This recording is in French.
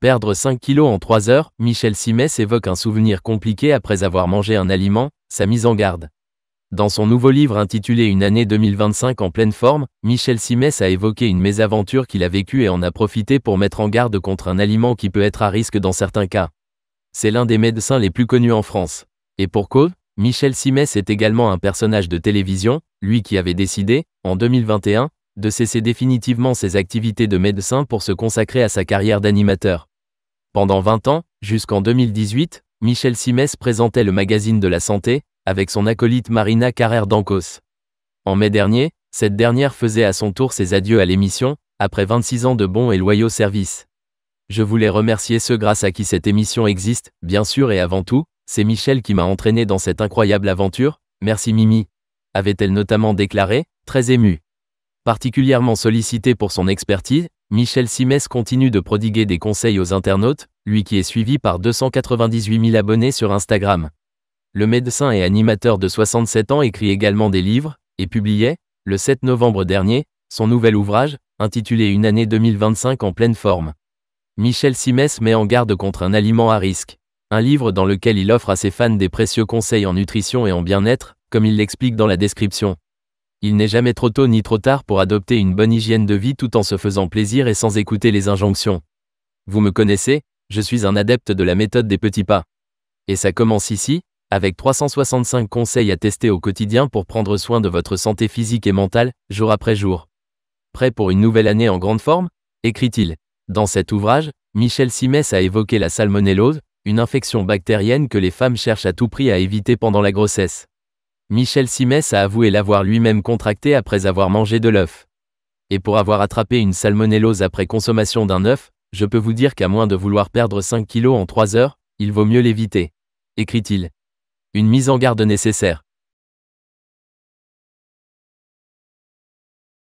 Perdre 5 kilos en 3 heures, Michel Simès évoque un souvenir compliqué après avoir mangé un aliment, sa mise en garde. Dans son nouveau livre intitulé Une année 2025 en pleine forme, Michel Simès a évoqué une mésaventure qu'il a vécue et en a profité pour mettre en garde contre un aliment qui peut être à risque dans certains cas. C'est l'un des médecins les plus connus en France. Et pour cause, Michel Simès est également un personnage de télévision, lui qui avait décidé, en 2021, de cesser définitivement ses activités de médecin pour se consacrer à sa carrière d'animateur. Pendant 20 ans, jusqu'en 2018, Michel Simès présentait le magazine de la santé, avec son acolyte Marina Carrère d'Ancos. En mai dernier, cette dernière faisait à son tour ses adieux à l'émission, après 26 ans de bons et loyaux services. Je voulais remercier ceux grâce à qui cette émission existe, bien sûr et avant tout, c'est Michel qui m'a entraîné dans cette incroyable aventure, merci Mimi, avait-elle notamment déclaré, très émue. Particulièrement sollicité pour son expertise, Michel Simès continue de prodiguer des conseils aux internautes, lui qui est suivi par 298 000 abonnés sur Instagram. Le médecin et animateur de 67 ans écrit également des livres, et publiait, le 7 novembre dernier, son nouvel ouvrage, intitulé Une année 2025 en pleine forme. Michel Simès met en garde contre un aliment à risque. Un livre dans lequel il offre à ses fans des précieux conseils en nutrition et en bien-être, comme il l'explique dans la description. Il n'est jamais trop tôt ni trop tard pour adopter une bonne hygiène de vie tout en se faisant plaisir et sans écouter les injonctions. Vous me connaissez, je suis un adepte de la méthode des petits pas. Et ça commence ici, avec 365 conseils à tester au quotidien pour prendre soin de votre santé physique et mentale, jour après jour. Prêt pour une nouvelle année en grande forme ? Écrit-il. Dans cet ouvrage, Michel Simès a évoqué la salmonellose, une infection bactérienne que les femmes cherchent à tout prix à éviter pendant la grossesse. Michel Simès a avoué l'avoir lui-même contracté après avoir mangé de l'œuf. Et pour avoir attrapé une salmonellose après consommation d'un œuf, je peux vous dire qu'à moins de vouloir perdre 5 kilos en 3 heures, il vaut mieux l'éviter. Écrit-il. Une mise en garde nécessaire.